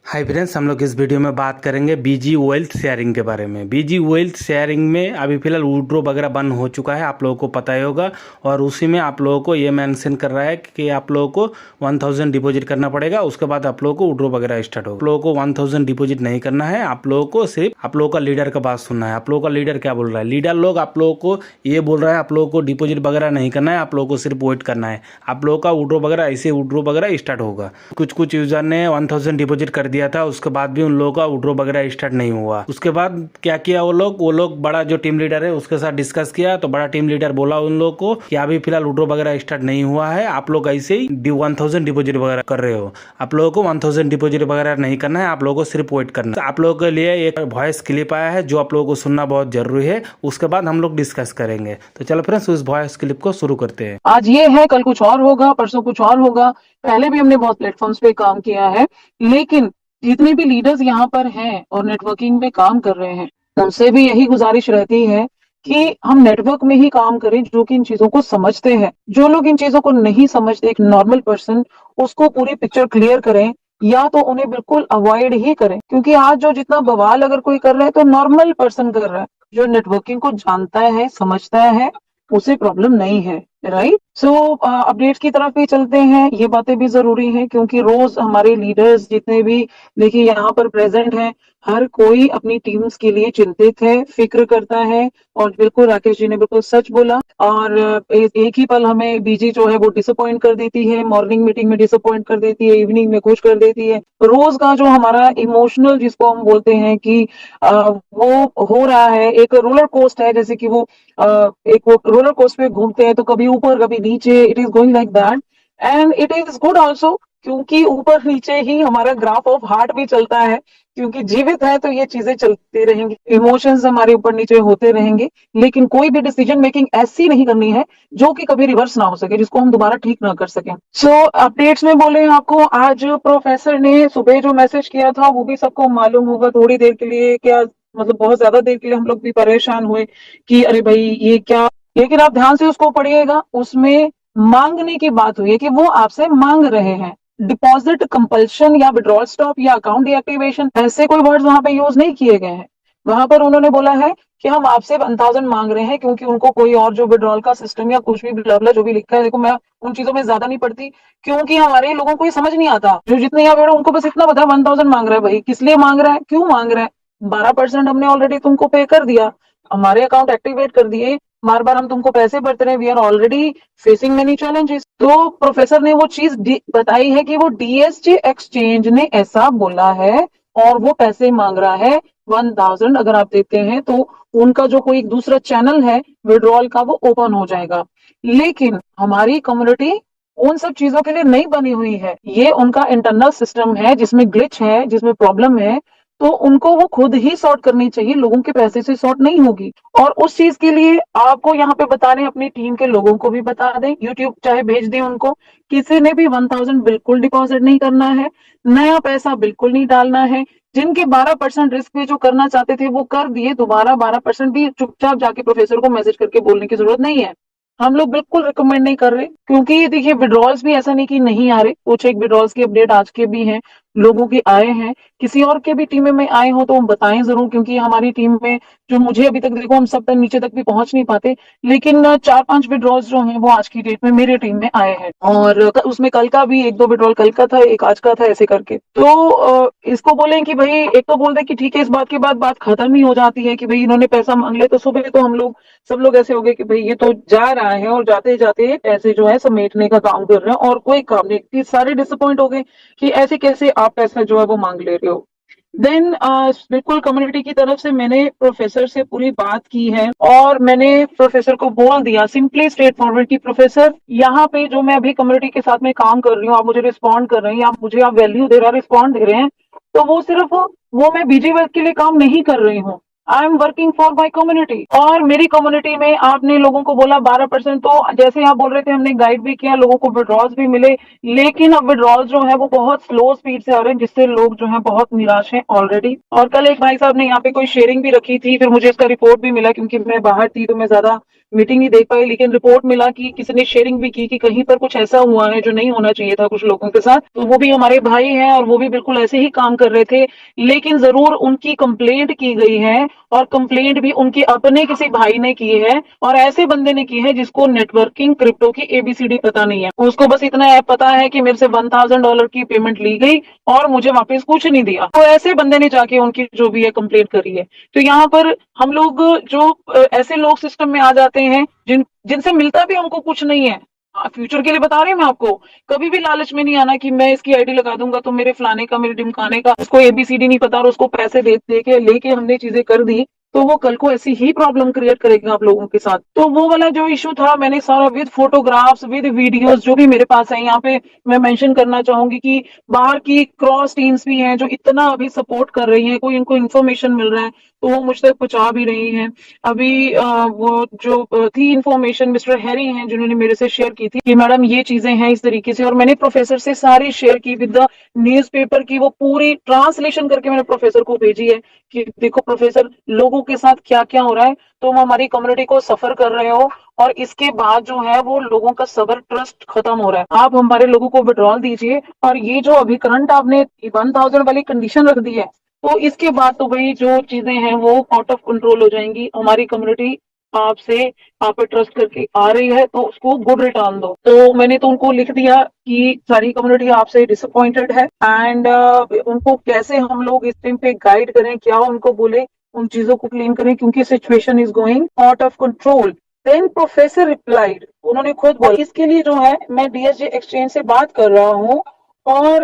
Hi friends, हम लोग इस वीडियो में बात करेंगे बीजी वेल्थ शेयरिंग के बारे में। बीजी वेल्थ शेयरिंग में अभी फिलहाल विड्रॉ वगैरह बंद हो चुका है, आप लोगों को पता ही होगा। और उसी में आप लोगों को ये मेंशन कर रहा है कि आप लोगों को 1000 डिपॉजिट करना पड़ेगा, उसके बाद आप लोगों को विड्रॉ वगैरह स्टार्ट होगा। आप लोगों को 1000 डिपॉजिट नहीं करना है, आप लोगों को सिर्फ आप लोगों का लीडर का बात सुनना है। आप लोगों का लीडर क्या बोल रहा है, लीडर लोग आप लोगों को ये बोल रहा है आप लोगों को डिपॉजिट वगैरह नहीं करना है, आप लोगों को सिर्फ वेट करना है। आप लोगों का विड्रॉ वगैरह ऐसे विड्रॉ वगैरह स्टार्ट होगा। कुछ यूजर ने 1000 डिपॉजिट कर दिया था, उसके बाद भी उन लोगों का विड्रॉ वगैरह स्टार्ट नहीं हुआ। उसके बाद क्या किया वो लोग बड़ा जो टीम लीडर है उसके साथ डिस्कस किया, तो बड़ा टीम लीडर बोला उन लोगों को कि अभी फिलहाल विड्रॉ वगैरह स्टार्ट नहीं हुआ है, आप लोग ऐसे ही 1000 डिपॉजिट वगैरह कर रहे हो। आप लोगों को 1000 डिपॉजिट वगैरह नहीं करना है, आप लोगों को सिर्फ वेट करना है। आप लोगों के लिए एक वॉइस क्लिप आया है जो आप लोगों को सुनना बहुत जरूरी है, उसके बाद हम लोग डिस्कस करेंगे। तो चलो फ्रेंड्स, उस वॉइस क्लिप को शुरू करते हैं। आज ये है, कल कुछ और होगा, परसों कुछ और होगा। पहले भी हमने बहुत प्लेटफॉर्म्स पे काम किया है, लेकिन जितने भी लीडर्स यहाँ पर हैं और नेटवर्किंग में काम कर रहे हैं, उनसे भी यही गुजारिश रहती है कि हम नेटवर्क में ही काम करें जो कि इन चीजों को समझते हैं। जो लोग इन चीजों को नहीं समझते, एक नॉर्मल पर्सन, उसको पूरी पिक्चर क्लियर करें या तो उन्हें बिल्कुल अवॉइड ही करें। क्योंकि आज जो जितना बवाल अगर कोई कर रहा है तो नॉर्मल पर्सन कर रहा है, जो नेटवर्किंग को जानता है, समझता है, उसे प्रॉब्लम नहीं है। राइट, सो अपडेट्स की तरफ भी चलते हैं। ये बातें भी जरूरी हैं क्योंकि रोज हमारे लीडर्स जितने भी देखिए यहाँ पर प्रेजेंट हैं, हर कोई अपनी टीम्स के लिए चिंतित है, फिक्र करता है। और बिल्कुल राकेश जी ने बिल्कुल सच बोला। और एक ही पल हमें बीजी जो है वो डिसअपॉइंट कर देती है, मॉर्निंग मीटिंग में डिसअपॉइंट कर देती है, इवनिंग में खुश कर देती है। रोज का जो हमारा इमोशनल जिसको हम बोलते हैं कि वो हो रहा है, एक रोलर कोस्ट है, जैसे कि वो एक वो रोलर कोस्ट पे घूमते हैं तो कभी ऊपर कभी नीचे, it is going like that. And it is good also, क्योंकि ऊपर नीचे ही हमारा ग्राफ ऑफ हार्ट भी चलता है। क्योंकि जीवित है तो ये चीजें चलती रहेंगी, इमोशंस हमारे ऊपर नीचे होते रहेंगे। लेकिन कोई भी डिसीजन मेकिंग ऐसी नहीं करनी है जो कि कभी रिवर्स ना हो सके, जिसको हम दोबारा ठीक ना कर सकें। सो अपडेट्स में बोले आपको, आज प्रोफेसर ने सुबह जो मैसेज किया था वो भी सबको मालूम होगा। थोड़ी देर के लिए क्या, मतलब बहुत ज्यादा देर के लिए हम लोग भी परेशान हुए कि अरे भाई ये क्या। लेकिन आप ध्यान से उसको पढ़िएगा, उसमें मांगने की बात हुई है कि वो आपसे मांग रहे हैं। डिपॉजिट कंपल्शन या विड्रॉल स्टॉप या अकाउंट डीएक्टिवेशन, ऐसे कोई वर्ड्स वहां पे यूज नहीं किए गए हैं। वहां पर उन्होंने बोला है कि हम आपसे 1000 मांग रहे हैं, क्योंकि उनको कोई और जो विड्रॉल का सिस्टम या कुछ भी ब्ला जो भी लिखा है, देखो मैं उन चीजों में ज्यादा नहीं पड़ती क्योंकि हमारे लोगों को ये समझ नहीं आता। जो जितने यहाँ पे उनको बस इतना पता है 1000 मांग रहा है। भाई किस लिए मांग रहा है, क्यों मांग रहा है? 12% हमने ऑलरेडी तुमको पे कर दिया, हमारे अकाउंट एक्टिवेट कर दिए, बार बार हम तुमको पैसे भरते रहे, we are already facing many challenges. तो प्रोफेसर ने वो चीज बताई है कि वो डीएसजे एक्सचेंज ने ऐसा बोला है और वो पैसे मांग रहा है 1000। अगर आप देते हैं तो उनका जो कोई एक दूसरा चैनल है विड्रॉल का वो ओपन हो जाएगा। लेकिन हमारी कम्युनिटी उन सब चीजों के लिए नहीं बनी हुई है। ये उनका इंटरनल सिस्टम है जिसमें ग्लिच है, जिसमें प्रॉब्लम है, तो उनको वो खुद ही सॉर्ट करनी चाहिए, लोगों के पैसे से सॉर्ट नहीं होगी। और उस चीज के लिए आपको यहाँ पे बता रहे हैं, अपनी टीम के लोगों को भी बता दें, यूट्यूब चाहे भेज दें उनको। किसी ने भी 1000 बिल्कुल डिपॉजिट नहीं करना है, नया पैसा बिल्कुल नहीं डालना है। जिनके 12% रिस्क पे जो करना चाहते थे वो कर दिए, दोबारा 12% भी चुपचाप जाके प्रोफेसर को मैसेज करके बोलने की जरूरत नहीं है। हम लोग बिल्कुल रिकमेंड नहीं कर रहे, क्योंकि देखिए विड्रॉल्स भी ऐसा नहीं कि नहीं आ रहे, कुछ एक विड्रॉल्स की अपडेट आज के भी हैं, लोगों के आए हैं। किसी और के भी टीम में आए हो तो हम बताएं जरूर, क्योंकि हमारी टीम में जो मुझे अभी तक, देखो हम सब तक नीचे तक भी पहुंच नहीं पाते, लेकिन 4-5 विड्रॉल्स जो हैं वो आज की डेट में मेरे टीम में आए हैं। और उसमें कल का भी 1-2 विड्रॉल कल का था, एक आज का था, ऐसे करके। तो इसको बोले कि भाई, एक तो बोल दे कि ठीक है, इस बात के बाद बात खत्म ही हो जाती है कि भाई इन्होंने पैसा मांग लिया। तो सुबह तो हम लोग सब लोग ऐसे हो गए कि भाई ये तो जा रहा है और जाते जाते पैसे जो है समेटने का काम कर रहे हैं और कोई काम नहीं। कि सारे डिसअपॉइंट हो गए कि ऐसे कैसे आप पैसा जो है वो मांग ले रहे हो। देन बिल्कुल कम्युनिटी की तरफ से मैंने प्रोफेसर से पूरी बात की है और मैंने प्रोफेसर को बोल दिया सिंपली स्ट्रेट फॉरवर्ड की प्रोफेसर, यहाँ पे जो मैं अभी कम्युनिटी के साथ में काम कर रही हूँ, आप मुझे रिस्पॉन्ड कर रहे हैं, आप मुझे आप वैल्यू दे रहे हैं, रिस्पॉन्ड दे रहे हैं, तो वो सिर्फ वो मैं बीजी वर्क के लिए काम नहीं कर रही हूँ। I am working for my community. और मेरी कम्युनिटी में आपने लोगों को बोला 12%, तो जैसे आप बोल रहे थे हमने गाइड भी किया, लोगों को विड्रॉल्स भी मिले, लेकिन अब विड्रॉल्स जो है वो बहुत स्लो स्पीड से आ रहे हैं, जिससे लोग जो है बहुत निराश हैं ऑलरेडी। और कल एक भाई साहब ने यहाँ पे कोई शेयरिंग भी रखी थी, फिर मुझे इसका रिपोर्ट भी मिला, क्योंकि मैं बाहर थी तो मैं ज्यादा मीटिंग नहीं देख पाए, लेकिन रिपोर्ट मिला कि किसी ने शेयरिंग भी की कि कहीं पर कुछ ऐसा हुआ है जो नहीं होना चाहिए था कुछ लोगों के साथ। तो वो भी हमारे भाई हैं और वो भी बिल्कुल ऐसे ही काम कर रहे थे, लेकिन जरूर उनकी कंप्लेंट की गई है और कंप्लेंट भी उनके अपने किसी भाई ने की है और ऐसे बंदे ने की है जिसको नेटवर्किंग क्रिप्टो की एबीसीडी पता नहीं है। उसको बस इतना ऐप पता है कि मेरे से $1000 की पेमेंट ली गई और मुझे वापस कुछ नहीं दिया। तो ऐसे बंदे ने जाके उनकी जो भी है कंप्लेंट करी है। तो यहाँ पर हम लोग जो ऐसे लोग सिस्टम में आ जाते हैं जिनसे मिलता भी हमको कुछ नहीं है। फ्यूचर के लिए बता रही हूँ मैं आपको, कभी भी लालच में नहीं आना कि मैं इसकी आईडी लगा दूंगा तो मेरे फलाने का मेरे ढिमकाने का उसको एबीसीडी नहीं पता और उसको पैसे दे के लेके हमने चीजें कर दी, तो वो कल को ऐसी ही प्रॉब्लम क्रिएट करेगा आप लोगों के साथ। तो वो वाला जो इशू था मैंने सारा विद फोटोग्राफ्स विद वीडियोस जो भी मेरे पास है, यहाँ पे मैं मेंशन करना चाहूंगी कि बाहर की क्रॉस टीम्स भी हैं जो इतना अभी सपोर्ट कर रही हैं, कोई इनको इन्फॉर्मेशन मिल रहा है तो वो मुझ तक पहुंचा भी रही हैं। अभी वो जो थी इन्फॉर्मेशन मिस्टर हैरी हैं जिन्होंने मेरे से शेयर की थी कि मैडम ये चीजें हैं इस तरीके से, और मैंने प्रोफेसर से सारी शेयर की विद द न्यूज़पेपर की वो पूरी ट्रांसलेशन करके मैंने प्रोफेसर को भेजी है कि देखो प्रोफेसर लोगों के साथ क्या क्या हो रहा है, तुम हमारी कम्युनिटी को सफर कर रहे हो और इसके बाद जो है वो लोगों का सबर ट्रस्ट खत्म हो रहा है, आप हमारे लोगों को विड्रॉल दीजिए। और ये जो अभी करंट आपने 1000 वाली कंडीशन रख दी है तो इसके बाद तो भाई जो चीजें हैं वो आउट ऑफ कंट्रोल हो जाएंगी। हमारी कम्युनिटी आपसे आप पे ट्रस्ट करके आ रही है तो उसको गुड रिटर्न दो। तो मैंने तो उनको लिख दिया कि सारी कम्युनिटी आपसे डिसअपॉइंटेड है एंड उनको कैसे हम लोग इस टाइम पे गाइड करें, क्या उनको बोले उन चीजों को क्लीन करें क्योंकि situation is going out of control. Then professor replied, उन्होंने खुद बोला इसके लिए जो है मैं डीएसजे एक्सचेंज से बात कर रहा हूँ और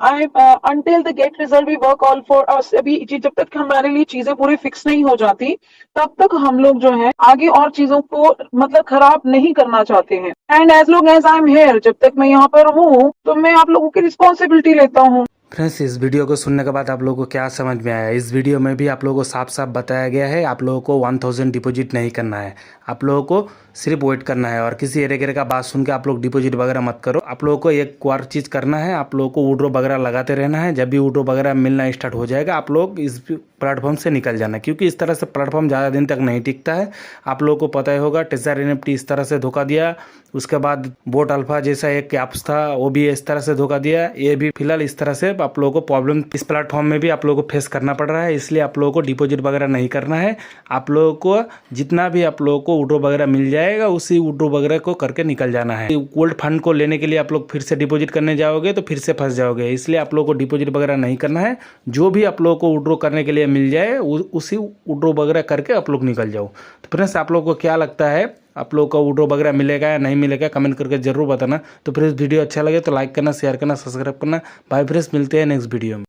I until the get result we work all for us. अभी जब तक हमारे लिए चीजें पूरी फिक्स नहीं हो जाती तब तक हम लोग जो है आगे और चीजों को मतलब खराब नहीं करना चाहते हैं। And as long as I am here, जब तक मैं यहाँ पर हूँ तो मैं आप लोगों की रिस्पॉन्सिबिलिटी लेता हूँ। फ्रेंड्स, इस वीडियो को सुनने के बाद आप लोगों को क्या समझ में आया? इस वीडियो में भी आप लोगों को साफ साफ बताया गया है आप लोगों को 1000 डिपॉजिट नहीं करना है, आप लोगों को सिर्फ वेट करना है और किसी एरे का बात सुन के आप लोग डिपॉजिट वगैरह मत करो। आप लोगों को एक और चीज़ करना है, आप लोगों को विड्रॉ वगैरह लगाते रहना है। जब भी विड्रॉ वगैरह मिलना स्टार्ट हो जाएगा आप लोग इस प्लेटफॉर्म से निकल जाना, क्योंकि इस तरह से प्लेटफॉर्म ज़्यादा दिन तक नहीं टिकता है। आप लोगों को पता ही होगा टेजर एनएफटी इस तरह से धोखा दिया, उसके बाद बोट अल्फा जैसा एक ऐप्स था वो भी इस तरह से धोखा दिया। ये भी फिलहाल इस तरह से आप लोगों को प्रॉब्लम इस प्लेटफॉर्म में भी आप लोगों को फेस करना पड़ रहा है, इसलिए आप लोगों को डिपॉजिट वगैरह नहीं करना है। आप लोगों को जितना भी आप लोगों को विड्रॉ वगैरह मिल जाएगा उसी विड्रॉ वगैरह को करके निकल जाना है। गोल्ड फंड को लेने के लिए आप लोग फिर से डिपॉजिट करने जाओगे तो फिर से फंस जाओगे, इसलिए आप लोगों को डिपॉजिट वगैरह नहीं करना है। जो भी आप लोगों को विड्रॉ करने के लिए मिल जाए उसी विड्रॉ वगैरह करके आप लोग निकल जाओ। तो फ्रेंड्स, आप लोगों को क्या लगता है आप लोगों को विड्रॉ वगैरह मिलेगा या नहीं मिलेगा कमेंट करके जरूर बताना। तो फ्रेंड्स, वीडियो अच्छा लगे तो लाइक करना, शेयर करना, सब्सक्राइब करना। बाय फ्रेंड्स, मिलते हैं नेक्स्ट वीडियो में।